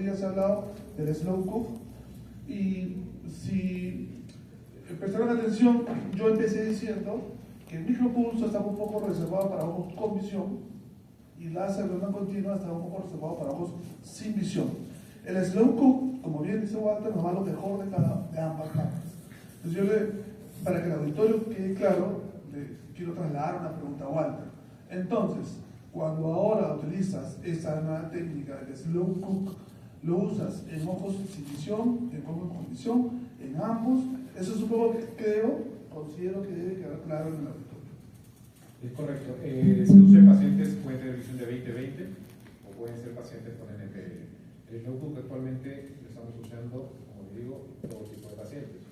días he hablado del slow cook, y si prestaron atención, yo empecé diciendo que el micropulso estaba un poco reservado para ojos con visión y láser de onda continua estaba un poco reservado para ojos sin visión. El slow cook, como bien dice Walter, nos va lo mejor de ambas cámaras. Entonces para que el auditorio quede claro, le quiero trasladar una pregunta a Walter. Entonces, cuando ahora utilizas esa nueva técnica del slow cook, lo usas en ojos sin visión, en ojos con visión, en ambos. Eso es un poco que considero que debe quedar claro en el auditorio. Es correcto. Se usa en pacientes pueden tener visión de 20/20 o pueden ser pacientes con NPL. El slow cook actualmente lo estamos usando, como les digo, en todo tipo de pacientes.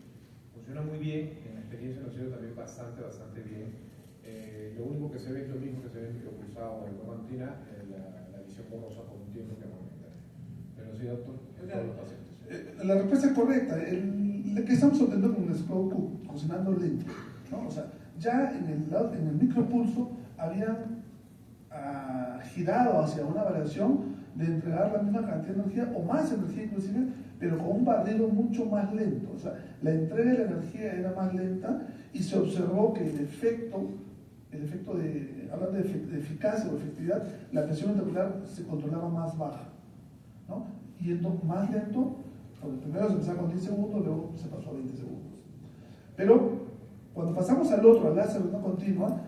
Funciona muy bien, en la experiencia nos ha ido también bastante bien. Lo único que se ve es lo mismo que se ve en micropulsado o en guamantina, la visión borrosa por un tiempo que aumenta. Pero sí, doctor, en todos los pacientes. La respuesta es correcta. Lo que estamos obteniendo con el slow cook, cocinando lento, ¿no? O sea, ya en el micropulso habían girado hacia una variación de entregar la misma cantidad de energía o más energía inclusive, pero con un barrido mucho más lento. O sea, la entrega de la energía era más lenta y se observó que el efecto de, hablando de eficacia o efectividad, la presión ventricular se controlaba más baja, ¿no? Yendo más lento, porque primero se empezaba con 10 segundos, luego se pasó a 20 segundos. Pero cuando pasamos al otro, al láser de onda continua,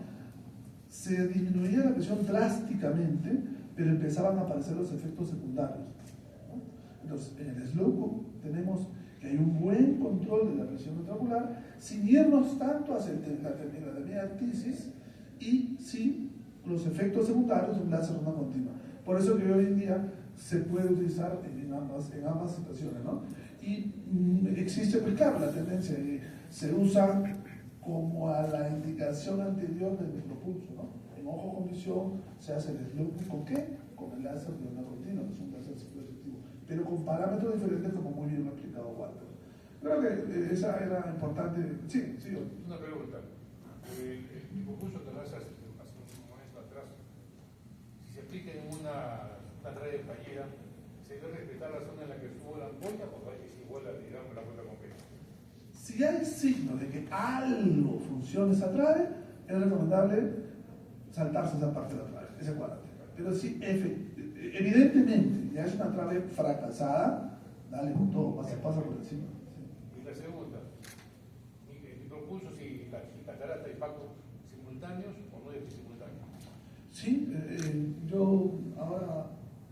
se disminuía la presión drásticamente, pero empezaban a aparecer los efectos secundarios, ¿no? Entonces, en el slow cook tenemos que hay un buen control de la presión ventricular, sin irnos tanto hacia la terminatitis y sin los efectos secundarios de un láser de onda continua. Por eso que hoy en día se puede utilizar en ambas situaciones, ¿no? Y existe, pues claro, la tendencia de se usa como a la indicación anterior del micropulso, ¿no? En ojo con visión se hace el slow cook, ¿con qué? Con el láser de onda continua, que es un láser efectivo, pero con parámetros diferentes, como muy bien lo ha explicado Walter. Creo que esa era importante. Sí. Una pregunta. El micropulso que lo hace hace un momento atrás, si se aplica en una traya fallida, ¿se debe respetar la zona en la que estuvo la ampolla o es igual a, digamos, la cuenta completa? Si hay signo de que algo funciona esa trave, es recomendable saltarse esa parte de la trave, ese cuadrante. Pero si evidentemente ya es una trave fracasada, dale con todo, pasa por encima. Y la segunda, el micropulso, si catarata y FACO simultáneos o no es simultáneos. Sí, yo ahora,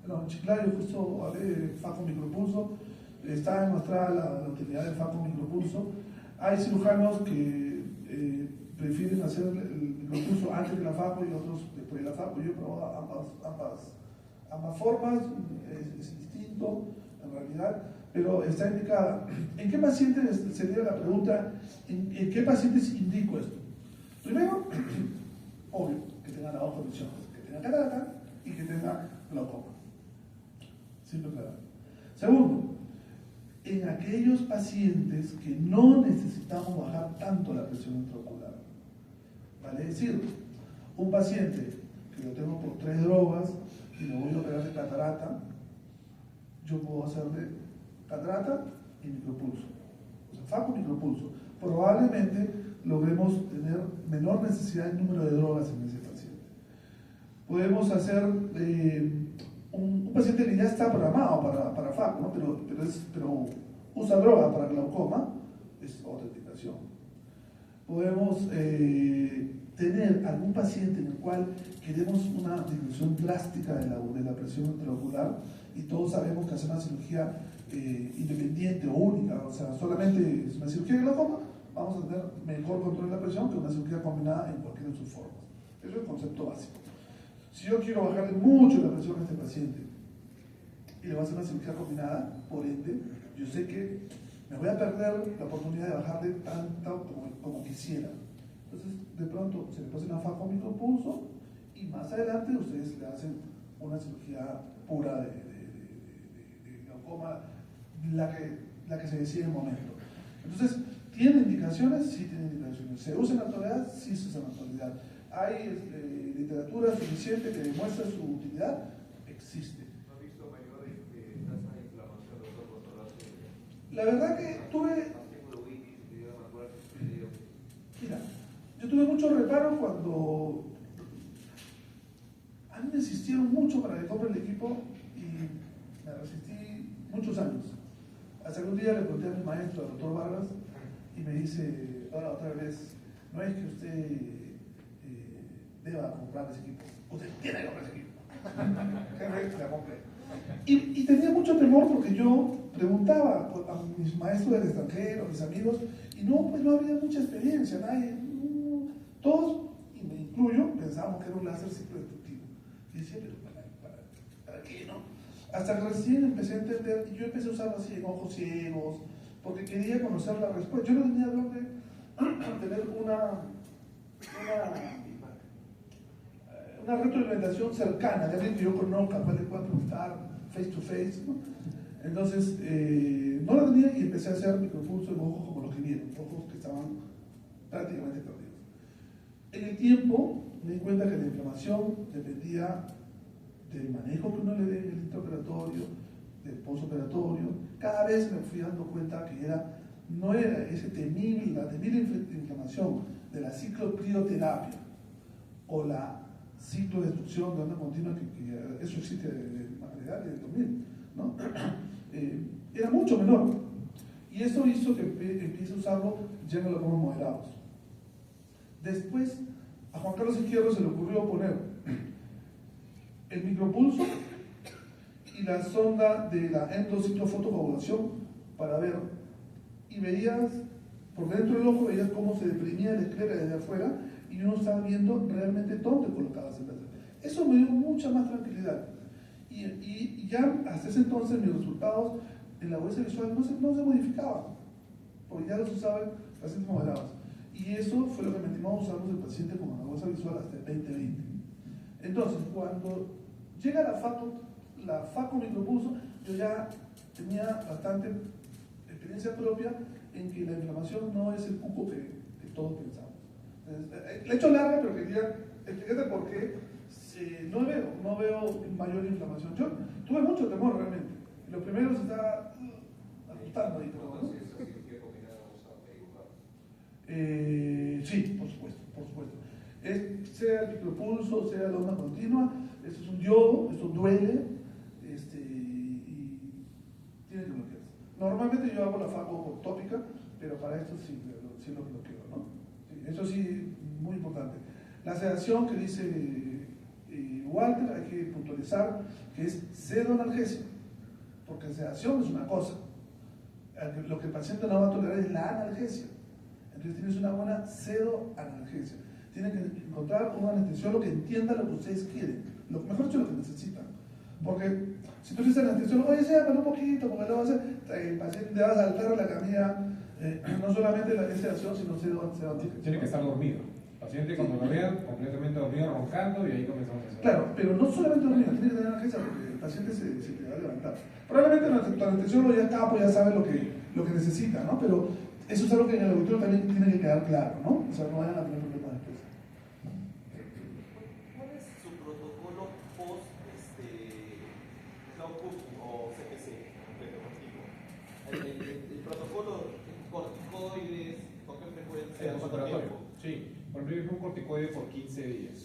en Chiclayo justo hablé de FACO micropulso, está demostrada la utilidad del FACO micropulso. Hay cirujanos que prefieren hacer el micropulso antes que la FACO y otros después de la FACO. Yo he probado ambas formas, es distinto en realidad, pero está indicada. ¿En qué pacientes, sería la pregunta, en qué pacientes indico esto? Primero, obvio, que tengan la ojo visión, que tengan catarata y que tengan glaucoma. Simple claro. Segundo, en aquellos pacientes que no necesitamos bajar tanto la presión intraocular. Vale decir, un paciente que lo tengo por 3 drogas y me voy a operar de catarata, yo puedo hacerle catarata y micropulso. O sea, FACO micropulso. Probablemente logremos tener menor necesidad de número de drogas en ese paciente. Podemos hacer un paciente que ya está programado para FACO, ¿no? pero usa droga para glaucoma, es otra indicación. Podemos tener algún paciente en el cual queremos una disminución drástica de la presión intraocular y todos sabemos que hacer una cirugía independiente o única, o sea, solamente es una cirugía de glaucoma, vamos a tener mejor control de la presión que una cirugía combinada en cualquiera de sus formas. Eso es el concepto básico. Si yo quiero bajarle mucho la presión a este paciente y le voy a hacer una cirugía combinada, por ende, yo sé que me voy a perder la oportunidad de bajarle tanto como quisiera. Entonces, de pronto, se le pone una FACO micropulso y más adelante ustedes le hacen una cirugía pura de glaucoma, la que se decide en el momento. Entonces, ¿tiene indicaciones? Sí tiene indicaciones. ¿Se usa en la actualidad? Sí se usa en la actualidad. ¿Hay literatura suficiente que demuestre su utilidad? Existe. ¿No ha visto mayor tasa de inflamación? La verdad que mira, yo tuve mucho reparo cuando a mí me insistieron mucho para que compre el equipo y me resistí muchos años. Hasta que un día le pregunté a mi maestro, al doctor Vargas, y me dice, ahora otra vez, no es que usted deba comprar ese equipo, usted tiene que comprar ese equipo. Jefe, la compré. Y tenía mucho temor porque yo preguntaba a mis maestros del extranjero, a mis amigos, y no, pues no había mucha experiencia, nadie, todos, y me incluyo, pensábamos que era un láser ciclodestructivo. Y decía, pero ¿para qué, no? Hasta que recién empecé a entender, y yo empecé a usarlo así en ojos ciegos, porque quería conocer la respuesta. Yo no tenía dónde tener una retroalimentación cercana de alguien que yo conozca, cual le pueda preguntar face to face, ¿no? Entonces, no la tenía y empecé a hacer micropulso en ojos como los que vieron, ojos que estaban prácticamente perdidos. En el tiempo me di cuenta que la inflamación dependía del manejo que uno le dé en el intraoperatorio, del postoperatorio. Cada vez me fui dando cuenta que no era la temible inflamación de la ciclocrioterapia o la ciclodestrucción de onda continua, que eso existe de manera de 2000, ¿no? Era mucho menor. Y eso hizo que empiece a usarlo ya en los formos moderados. Después, a Juan Carlos Izquierdo se le ocurrió poner el micropulso y la sonda de la endociclofotocoagulación para ver, y veías por dentro del ojo, veías cómo se deprimía la esclera desde afuera y uno estaba viendo realmente dónde colocabas el láser. Eso me dio mucha más tranquilidad. Y ya hasta ese entonces mis resultados en la huesa visual no se modificaban, porque ya los usaban pacientes moderados. Y eso fue lo que me animó a usarlos el paciente con la huesa visual hasta el 2020. Entonces, cuando llega la FACO micropulso, yo ya tenía bastante experiencia propia en que la inflamación no es el cuco que todos pensamos. Le he hecho larga, pero quería explicarte por qué no veo mayor inflamación. Yo tuve mucho temor realmente. Los primeros estaba asustando ahí, pero ¿no? Sí, por supuesto. Sea el micropulso, sea la onda continua, esto es un diodo, esto duele, y tiene que bloquearse. Normalmente yo hago la FACO tópica, pero para esto sí lo bloqueo, ¿no? Sí, eso sí, muy importante. La sedación que dice Walter, hay que puntualizar que es pseudoanalgesia, porque sedación es una cosa, lo que el paciente no va a tolerar es la analgesia. Entonces tienes una buena pseudoanalgesia. Tienen que encontrar un anestesiólogo que entienda lo que ustedes quieren, mejor dicho, lo que necesitan. Porque si tú dices al anestesiólogo, oye, sédame un poquito, porque luego el paciente te va a saltar a la camilla, no solamente la sedación, sino sedación. Tiene que estar dormido. El paciente, cuando lo vean, completamente dormido, roncando, y ahí comenzamos a hacer. Claro, pero no solamente dormido, tiene que tener analgesia porque el paciente se te va a levantar. Probablemente el anestesiólogo ya capo, ya sabe lo que necesita, ¿no? Pero eso es algo que en el auditorio también tiene que quedar claro, ¿no? O sea, no vayan a tener problemas después. ¿Cuál es su protocolo post Cloudbook o CPC el protocolo corticoides, ¿con qué frecuencia? ¿Cuánto tiempo? Sí, por ejemplo, un corticoide por 15 días.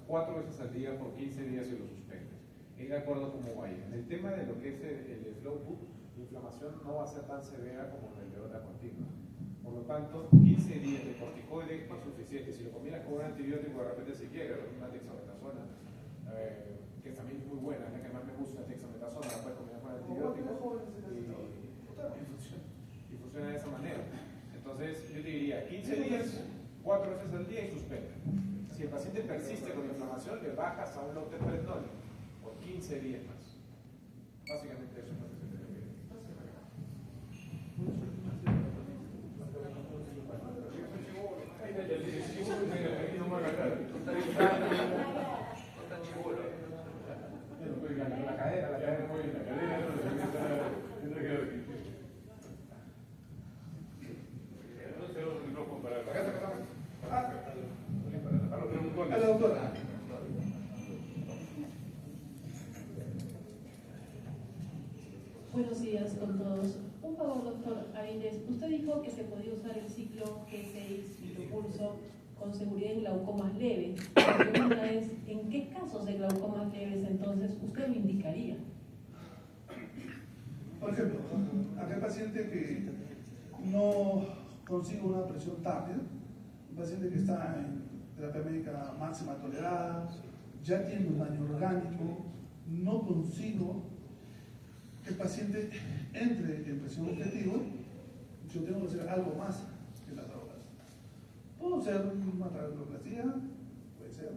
4 veces al día por 15 días y lo suspendes. Es de acuerdo cómo vaya. En el tema de lo que es el Flowbook, la inflamación no va a ser tan severa como el de onda continua. Por lo tanto, 15 días de corticoide es suficiente. Si lo combinas con un antibiótico, de repente si quieres, una dexametasona, que también es muy buena, es la que más me gusta, la dexametasona, la puedes combinar con antibióticos y funciona de esa manera. Entonces, yo te diría 15 días, 4 veces al día y suspende. Si el paciente persiste con inflamación, le bajas a un lote prednol por 15 días más. Básicamente eso es lo que se te pide. La cadera muy bien. A la doctora. Buenos días con todos. Un favor, doctor Avilés. Usted dijo que se podía usar el ciclo G6 micropulso con seguridad en glaucomas leves. La pregunta es, ¿en qué casos de glaucomas leves entonces usted lo indicaría? Por ejemplo, aquel paciente que no consigue una presión rápida, un paciente que está en terapia médica máxima tolerada, ya tiene un daño orgánico, no consigo que el paciente entre en presión objetivo, yo tengo que hacer algo más que las drogas. Puedo hacer una trabeculoplastia, puede ser,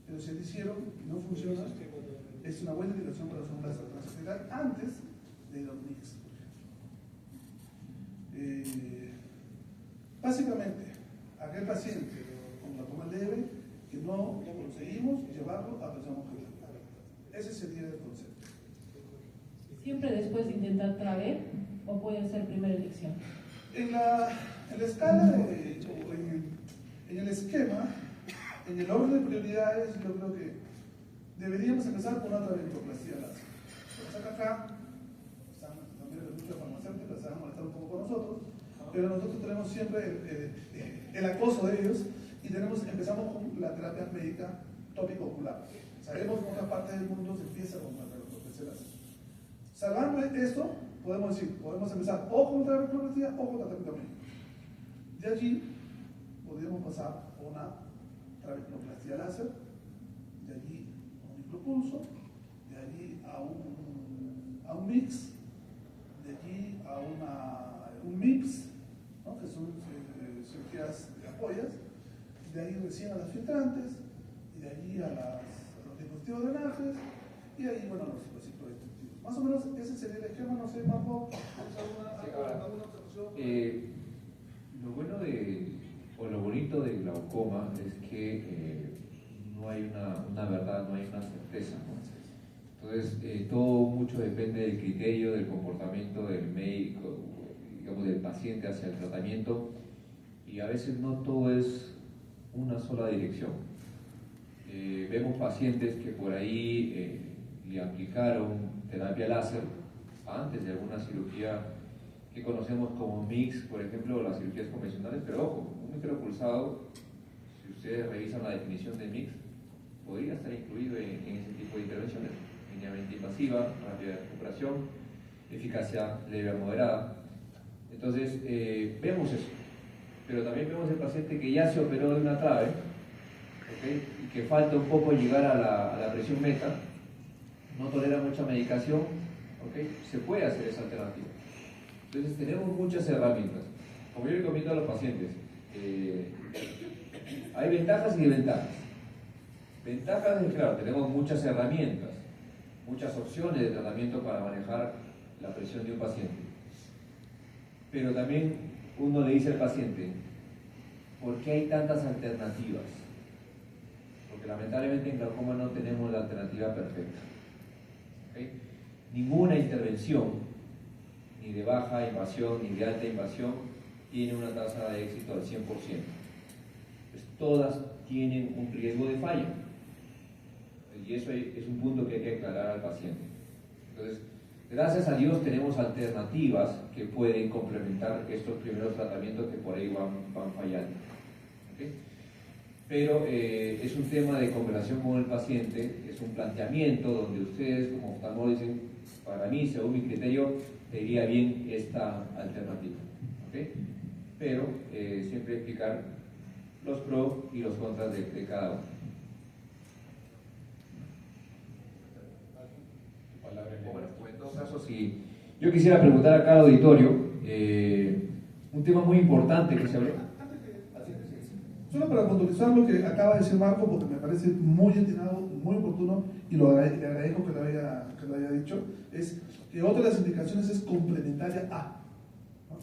pero si lo hicieron y no funciona, es una buena indicación para hacer una transaccional antes de ir a un mix. Básicamente, aquel paciente con glaucoma leve que no conseguimos llevarlo a presión objetiva. Ese sería el concepto. ¿Siempre después de intentar TRAVE o puede ser primera elección? En la escala, en el esquema, en el orden de prioridades, yo creo que deberíamos empezar con una trabeculoplastia láser. Lo que acá, también la industria farmacéutica se van a molestar un poco con nosotros, pero nosotros tenemos siempre el acoso de ellos y empezamos con la terapia médica tópico ocular. Sabemos que en otras partes del mundo se empieza con la trabeculoplastia láser. Salvando esto, podemos empezar o con trabeculoplastia o con tratamiento médico. De allí, podríamos pasar a una trabeculoplastia láser, de allí a un micropulso, de allí a un mix, de allí a un MIPS, ¿no? Que son cirugías de apoyas, de ahí recién a las filtrantes, y de allí a los dispositivos de drenajes, y de ahí, bueno, los ciclodestructivos. Más o menos ese sería el esquema, no sé, Marco, ¿alguna observación? Lo bueno o lo bonito del glaucoma es que no hay una verdad, no hay una certeza, ¿no? Entonces, todo mucho depende del criterio, del comportamiento del médico, digamos, del paciente hacia el tratamiento, y a veces no todo es una sola dirección. Vemos pacientes que por ahí le aplicaron terapia láser antes de alguna cirugía que conocemos como MIX, por ejemplo, las cirugías convencionales, pero ojo, un micropulsado, si ustedes revisan la definición de MIX, podría estar incluido en ese tipo de intervenciones. Mínimamente invasiva, rápida recuperación, eficacia leve a moderada. Entonces, vemos eso, pero también vemos el paciente que ya se operó de una trave, ¿okay? Y que falta un poco llegar a la presión meta, no tolera mucha medicación, ¿okay? Se puede hacer esa alternativa. Entonces, tenemos muchas herramientas. Como yo le comento a los pacientes, hay ventajas y desventajas. Ventajas es, claro, tenemos muchas herramientas, muchas opciones de tratamiento para manejar la presión de un paciente. Pero también uno le dice al paciente, ¿por qué hay tantas alternativas? Porque lamentablemente en glaucoma no tenemos la alternativa perfecta. ¿Okay? Ninguna intervención, ni de baja invasión, ni de alta invasión, tiene una tasa de éxito al 100%. Pues todas tienen un riesgo de falla. Y eso es un punto que hay que aclarar al paciente. Entonces, gracias a Dios tenemos alternativas que pueden complementar estos primeros tratamientos que por ahí van fallando. ¿Okay? Pero es un tema de conversación con el paciente, es un planteamiento donde ustedes como oftalmólogos dicen, para mí, según mi criterio, te iría bien esta alternativa. ¿Okay? Pero siempre explicar los pros y los contras de cada uno. Bueno, pues en todo caso, si yo quisiera preguntar acá al auditorio un tema muy importante que se habló. Solo para puntualizar lo que acaba de decir Marco, porque me parece muy atinado, muy oportuno, y le agradezco que lo haya dicho, es que otra de las indicaciones es complementaria a.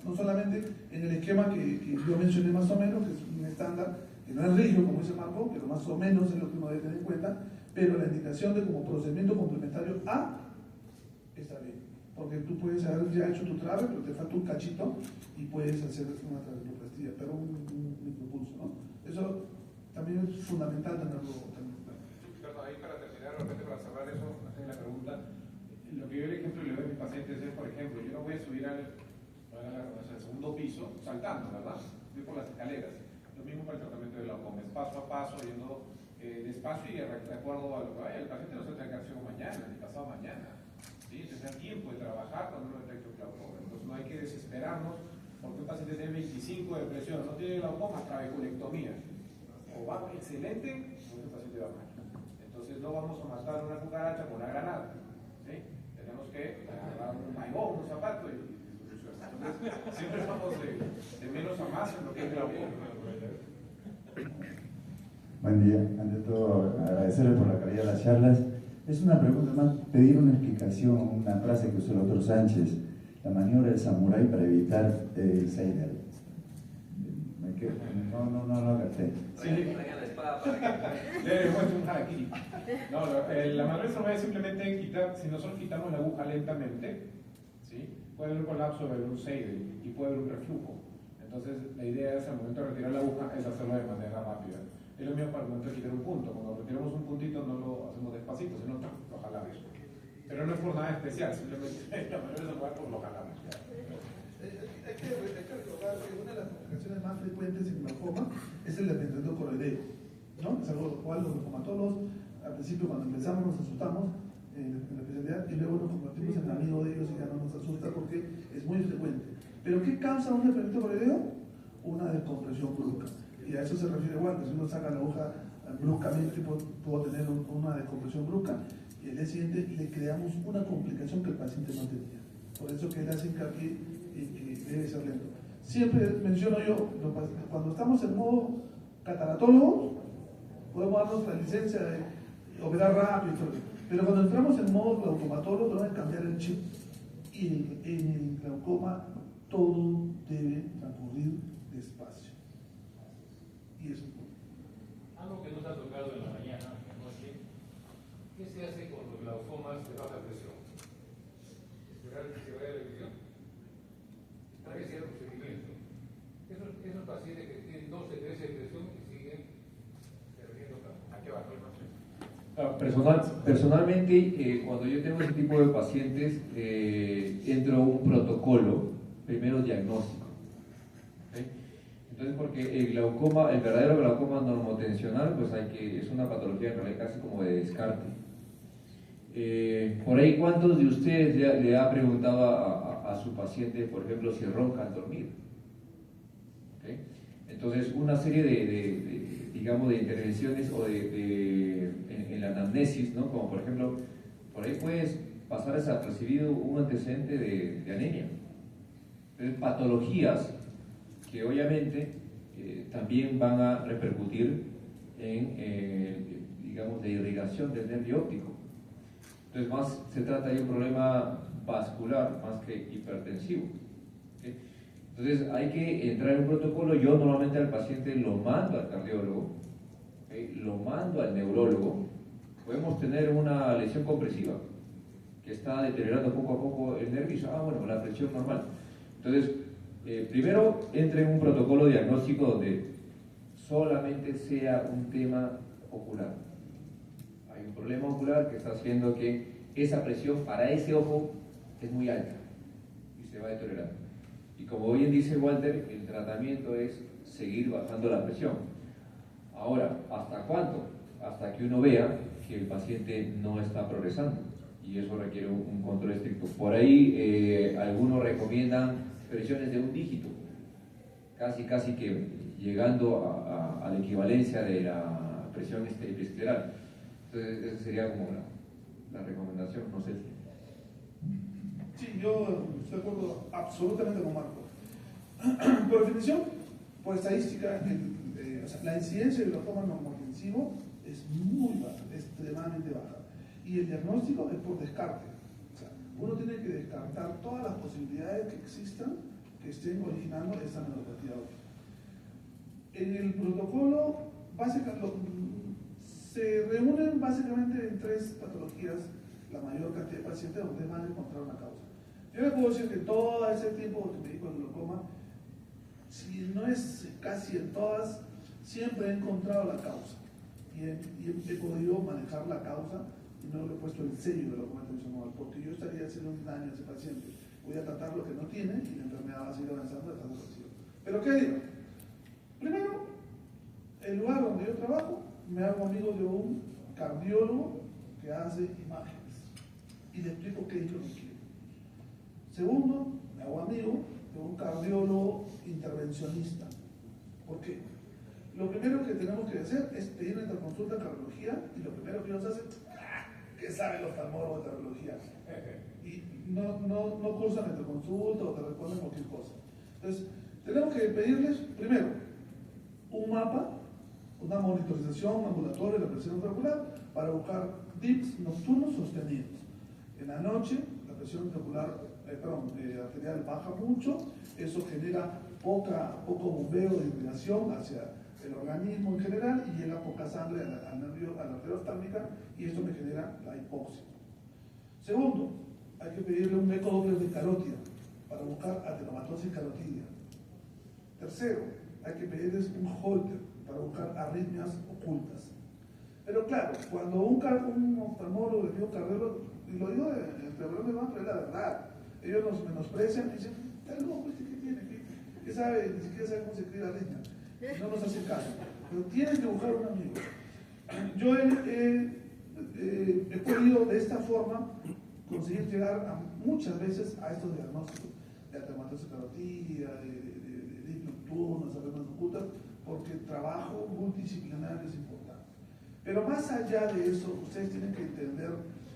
No solamente en el esquema que yo mencioné más o menos, que es un estándar, que no es rígido, como dice Marco, pero más o menos es lo que uno debe tener en cuenta, pero la indicación de como procedimiento complementario a está bien. Porque tú puedes haber ya hecho tu trave, pero te falta un cachito y puedes hacer una trabeculoplastia, pero un micropulso, ¿no? Eso también es fundamental tenerlo claro. Perdón, ahí para terminar, realmente para cerrar eso, hacer la pregunta. Lo que yo, el ejemplo, le doy a mis pacientes frecuentes es, por ejemplo, yo no voy a subir al segundo piso saltando, ¿verdad? Voy por las escaleras. Lo mismo para el tratamiento del glaucoma, es paso a paso, yendo despacio y de acuerdo a lo que vaya. El paciente no se tiene que hacer mañana, ni pasado mañana. ¿Sí? Tener tiempo de trabajar cuando uno detecta glaucoma. Entonces no hay que desesperarnos porque un paciente tiene 25 de presión, no tiene glaucoma, trabeculectomía. O va excelente, o ese paciente va mal. Entonces no vamos a matar una cucaracha con una granada. ¿Sí? Tenemos que agarrar un maigón, un zapato y solucionar. Entonces siempre vamos de menos a más en lo que es glaucoma. Buen día. Ante todo, agradecerle por la calidad de las charlas. Es una pregunta más, pedir una explicación, una frase que usó el doctor Sánchez, la maniobra del samurái para evitar el Seider. No lo gasté. Sí, la espada para que le demuestre un harakiri. No, la maniobra del samurái es simplemente quitar, si nosotros quitamos la aguja lentamente, ¿sí? Puede haber un colapso, puede haber un Seider y puede haber un reflujo. Entonces, la idea es al momento de retirar la aguja es hacerlo de manera rápida. Es lo mismo para el momento de quitar un punto. Cuando retiramos un puntito no lo hacemos despacito, sino lo jalamos. Pero no es por nada especial, simplemente la manera de jugar por lo jalamos. Hay que recordar que una de las complicaciones más frecuentes en glaucoma es el desmembramiento coroideo, ¿no? Es algo lo cual los glaucomatólogos al principio cuando empezamos nos asustamos en la especialidad y luego nos convertimos en amigos de ellos y ya no nos asusta porque es muy frecuente. ¿Pero qué causa un desmembramiento coroideo? Una descompresión brusca. Y a eso se refiere igual, que si uno saca la hoja bruscamente puedo tener una descompresión brusca y al día siguiente le creamos una complicación que el paciente no tenía. Por eso que él hace hincapié y que debe ser lento. Siempre menciono yo, cuando estamos en modo cataratólogo, podemos darnos la licencia de operar rápido y todo eso. Pero cuando entramos en modo glaucomatólogo, tenemos que cambiar el chip. Y en el glaucoma todo debe transcurrir despacio. Y eso. Algo que nos ha tocado en la mañana, en la noche, ¿qué se hace con los glaucomas de baja presión? ¿Esperar que se vaya la visión? Hay que hacer un seguimiento. Esos pacientes que tienen 12, 13 de presión y siguen perdiendo campo. ¿A qué va? Personalmente, cuando yo tengo ese tipo de pacientes, entro a un protocolo, primero diagnóstico. ¿Okay? Entonces, porque el glaucoma, el verdadero glaucoma normotensional, pues es una patología en realidad casi como de descarte. Por ahí, ¿cuántos de ustedes le ha preguntado a su paciente, por ejemplo, si ronca al dormir? ¿Okay? Entonces, una serie digamos, de intervenciones o en la anamnesis, ¿no? Como por ejemplo, por ahí puedes pasar desapercibido un antecedente de anemia. Entonces, patologías que obviamente también van a repercutir en, digamos, de irrigación del nervio óptico. Entonces, más se trata de un problema vascular más que hipertensivo. ¿Okay? Entonces, hay que entrar en un protocolo. Yo normalmente al paciente lo mando al cardiólogo, ¿okay? Lo mando al neurólogo. Podemos tener una lesión compresiva que está deteriorando poco a poco el nervio y bueno, la presión normal. Entonces, primero entre en un protocolo diagnóstico donde solamente sea un tema ocular. Hay un problema ocular que está haciendo que esa presión para ese ojo es muy alta y se va deteriorando. Y como bien dice Walter, el tratamiento es seguir bajando la presión. Ahora, ¿hasta cuánto? Hasta que uno vea que el paciente no está progresando y eso requiere un control estricto. Por ahí algunos recomiendan presiones de un dígito, casi que llegando a la equivalencia de la presión episcleral. Entonces esa sería como la recomendación, no sé si... Sí, yo estoy de acuerdo absolutamente con Marco. Por definición, por estadística, o sea, la incidencia del glaucoma normotensivo es muy baja, extremadamente baja. Y el diagnóstico es por descarte. O sea, uno tiene que descartar todas las posibilidades que existan que estén originando esta neuropatía óptica. En el protocolo se reúnen básicamente en 3 patologías la mayor cantidad de pacientes donde van a encontrar una causa. Yo les puedo decir que todo ese tiempo que me dedico al glaucoma, si no es casi en todas, siempre he encontrado la causa y he podido manejar la causa y no le he puesto el sello de la documentación visual, porque yo estaría haciendo un daño a ese paciente. Voy a tratar lo que no tiene y la enfermedad va a seguir avanzando hasta el vacío. ¿Pero qué digo? Primero, el lugar donde yo trabajo, me hago amigo de un cardiólogo que hace imágenes y le explico qué es lo que quiero. Segundo, me hago amigo de un cardiólogo intervencionista. ¿Por qué? Lo primero que tenemos que hacer es pedir una interconsulta en cardiología y lo primero que ellos hacen, ¿qué saben los oftalmólogos de cardiología? Y no cursan la interconsulta o te responden cualquier cosa. Entonces, tenemos que pedirles, primero, un mapa, una monitorización ambulatoria de la presión intraocular para buscar dips nocturnos sostenidos. En la noche, la presión arterial baja mucho, eso genera poco bombeo de irrigación hacia el organismo en general y llega poca sangre a la arteria oftálmica y esto me genera la hipoxia. Segundo, hay que pedirle un eco doble de carótida para buscar adenomatosis carotidia. Tercero, hay que pedirles un Holter para buscar arritmias ocultas. Pero claro, cuando un oftalmólogo le pide un cardiólogo, y lo digo entre bromas, pero es la verdad, ellos nos menosprecian y dicen, está loco, ¿qué tiene? ¿Qué sabe? Ni siquiera sabe cómo se escribe arritmia. No nos hacen caso. Pero tienen que buscar un amigo. Yo he podido de esta forma conseguir llegar muchas veces a estos diagnósticos de ateromatosis carotidia, de nocturnas, arritmias ocultas, porque el trabajo multidisciplinario es importante. Pero más allá de eso, ustedes tienen que entender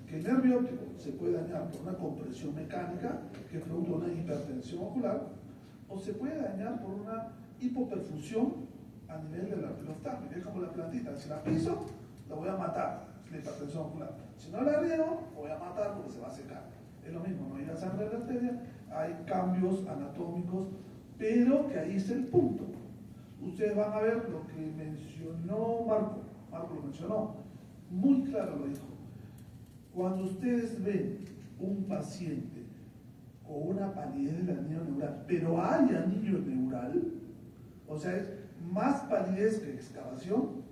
que el nervio óptico se puede dañar por una compresión mecánica, que es producto de una hipertensión ocular, o se puede dañar por una hipoperfusión a nivel de la arteria oftálmica. Es como la plantita, si la piso, la voy a matar, la hipertensión ocular. Si no la riego, la voy a matar porque se va a secar. Es lo mismo, no hay la sangre de la arteria, hay cambios anatómicos, pero que ahí está el punto. Ustedes van a ver lo que mencionó Marco lo mencionó, muy claro lo dijo. Cuando ustedes ven un paciente con una palidez del anillo neural, pero hay anillo neural, o sea, es más palidez que excavación,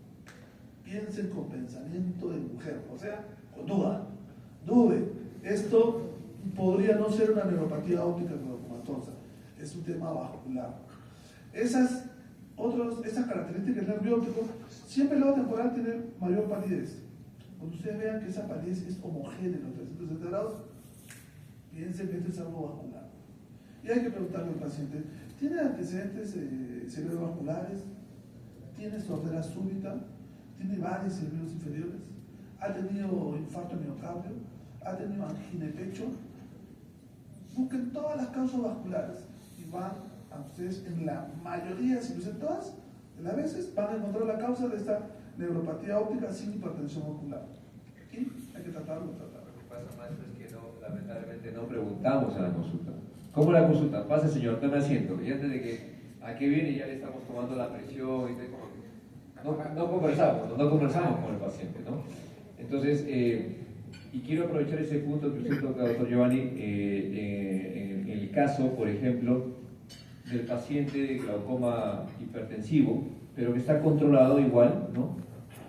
piensen con pensamiento de mujer, o sea, con duda, dude. Esto podría no ser una neuropatía óptica glaucomatosa, es un tema vascular. Esas características del nervio óptico, siempre el lado temporal tiene mayor palidez. Cuando ustedes vean que esa palidez es homogénea en los 360 grados, piensen que esto es algo vascular. Y hay que preguntarle al paciente, ¿tiene antecedentes cerebrovasculares? ¿Tiene sordera súbita? ¿Tiene varices cerebros inferiores? ¿Ha tenido infarto de miocardio? ¿Ha tenido angina de pecho? Busquen todas las causas vasculares y van a ustedes, en la mayoría, si no dicen todas, de las veces van a encontrar la causa de esta neuropatía óptica sin hipertensión ocular. Y hay que tratarlo. Lo que pasa, maestro, es que lamentablemente no preguntamos en la consulta. ¿Cómo la consulta? Pase, señor, tome asiento. Y antes de que a qué viene ya le estamos tomando la presión y no conversamos con el paciente, ¿no? Entonces, y quiero aprovechar ese punto que usted toca, doctor Giovanni, en el caso, por ejemplo, del paciente de glaucoma hipertensivo, pero que está controlado igual, ¿no?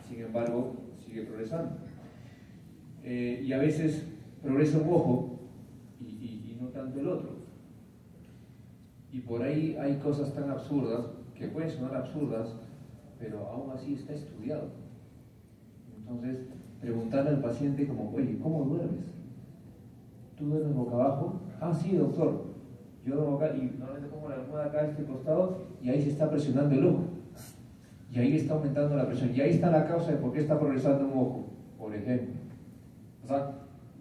Sin embargo, sigue progresando. Y a veces progresa un ojo y no tanto el otro. Y por ahí hay cosas tan absurdas, que pueden sonar absurdas, pero aún así está estudiado. Entonces, preguntarle al paciente como, oye, ¿cómo duermes? ¿Tú duermes boca abajo? Ah, sí, doctor. Yo duermo acá y normalmente pongo la almohada acá a este costado y ahí se está presionando el ojo. Y ahí está aumentando la presión. Y ahí está la causa de por qué está progresando un ojo, por ejemplo. O sea,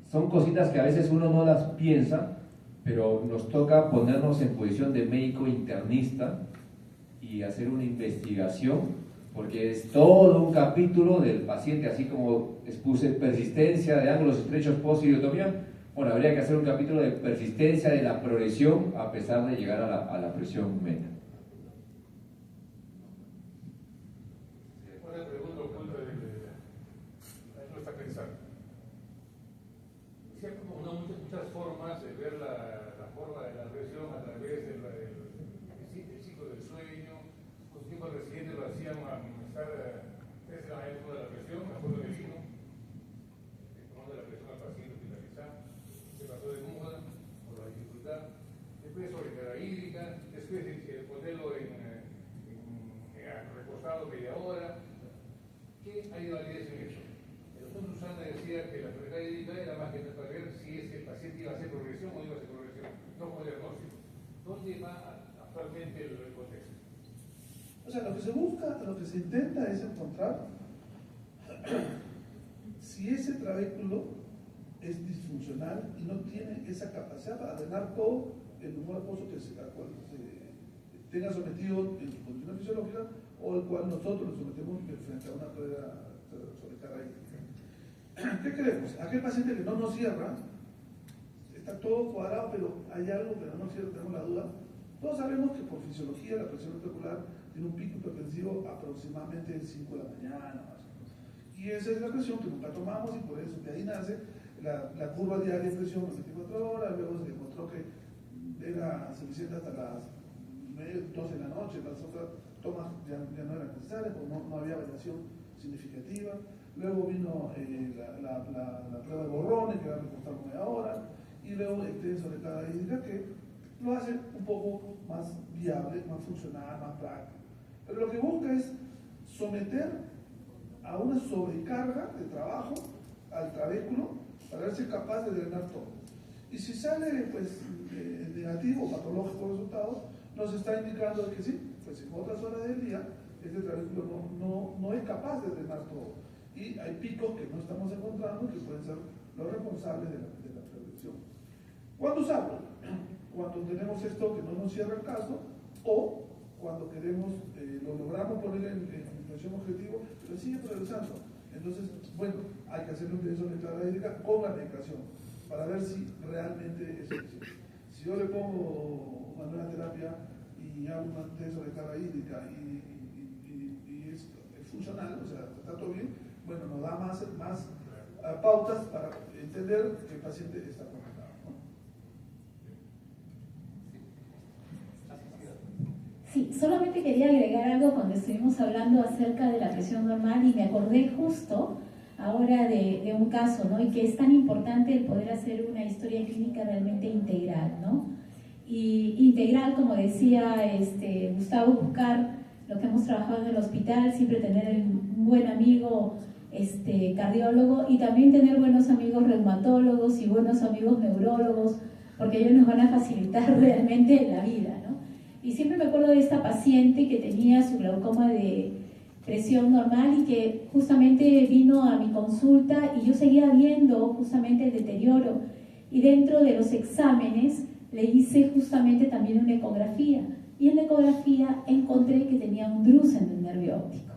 son cositas que a veces uno no las piensa, pero nos toca ponernos en posición de médico internista y hacer una investigación, porque es todo un capítulo del paciente, así como expuse persistencia de ángulos estrechos post-iridotomía. Bueno, habría que hacer un capítulo de persistencia de la progresión a pesar de llegar a la presión meta. Una pregunta oculta de no está pensando. Sí, hay como muchas formas de ver la forma de la presión a través del ciclo del sueño. Los tiempos recientes lo hacían a estar desde la época de la presión, me acuerdo que vino. última actualmente el contexto? O sea, lo que se busca, lo que se intenta es encontrar si ese trabéculo es disfuncional y no tiene esa capacidad para drenar todo el humor acuoso al cual se tenga sometido en su condición fisiológica o al cual nosotros lo sometemos frente a una prueba sobrecarga hídrica. ¿Qué queremos? Aquel paciente que no nos cierra, está todo cuadrado, pero hay algo que no nos cierra, tenemos la duda. Todos sabemos que por fisiología la presión arterial tiene un pico hipertensivo aproximadamente de 5 de la mañana, más o menos. Y esa es la presión que nunca tomamos y por eso de ahí nace la curva diaria de presión en 24 horas, luego se demostró que era suficiente hasta las 12 de la noche, las otras tomas ya no eran necesarias, porque no había variación significativa. Luego vino la prueba de borrones, que va a recortar media hora, y luego el test de carga hídrica, que lo hace un poco más viable, más funcional, más práctico. Pero lo que busca es someter a una sobrecarga de trabajo al trabéculo para ver si es capaz de drenar todo. Y si sale pues, negativo, patológico el resultado, nos está indicando que sí, pues en otras horas del día este trabéculo no es capaz de drenar todo. Y hay picos que no estamos encontrando que pueden ser los responsables de la prevención. ¿Cuándo usarlo? Cuando tenemos esto que no nos cierra el caso o cuando queremos, lo logramos poner en situación objetivo, pero sigue progresando. Entonces, bueno, hay que hacer un test de carga hídrica con la medicación para ver si realmente es suficiente. Si yo le pongo una nueva terapia y hago un test de carga hídrica y es funcional, o sea, está todo bien, bueno, nos da más pautas para entender que el paciente está conectado, ¿no? Sí, solamente quería agregar algo cuando estuvimos hablando acerca de la presión normal y me acordé justo ahora de un caso, ¿no? Y que es tan importante el poder hacer una historia clínica realmente integral, ¿no? Y integral, como decía Gustavo, buscar lo que hemos trabajado en el hospital, siempre tener un buen amigo cardiólogo y también tener buenos amigos reumatólogos y buenos amigos neurólogos, porque ellos nos van a facilitar realmente la vida, ¿no? Y siempre me acuerdo de esta paciente que tenía su glaucoma de presión normal y que justamente vino a mi consulta y yo seguía viendo justamente el deterioro y dentro de los exámenes le hice justamente también una ecografía y en la ecografía encontré que tenía un drusen del nervio óptico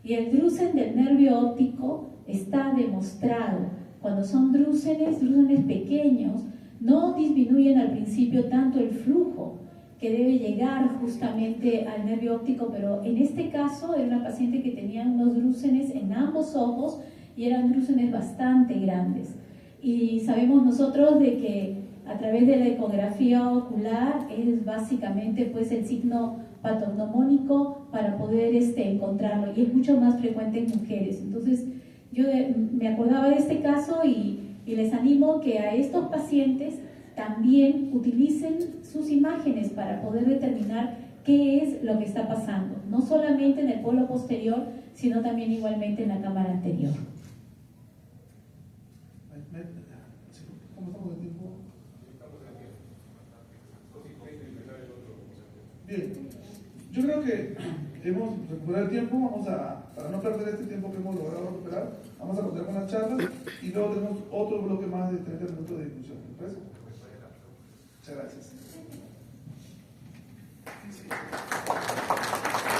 y el drusen del nervio óptico está demostrado cuando son drúsenes pequeños no disminuyen al principio tanto el flujo que debe llegar justamente al nervio óptico, pero en este caso era una paciente que tenía unos drúsenes en ambos ojos y eran drúsenes bastante grandes. Y sabemos nosotros de que a través de la ecografía ocular es básicamente pues el signo patognomónico para poder encontrarlo y es mucho más frecuente en mujeres. Entonces yo me acordaba de este caso y les animo que a estos pacientes también utilicen sus imágenes para poder determinar qué es lo que está pasando, no solamente en el polo posterior, sino también igualmente en la cámara anterior. ¿Cómo estamos de tiempo? Bien, yo creo que hemos recuperado el tiempo, para no perder este tiempo que hemos logrado recuperar, vamos a continuar con las charlas y luego tenemos otro bloque más de 30 minutos de discusión. ¿Me parece? Muchas gracias.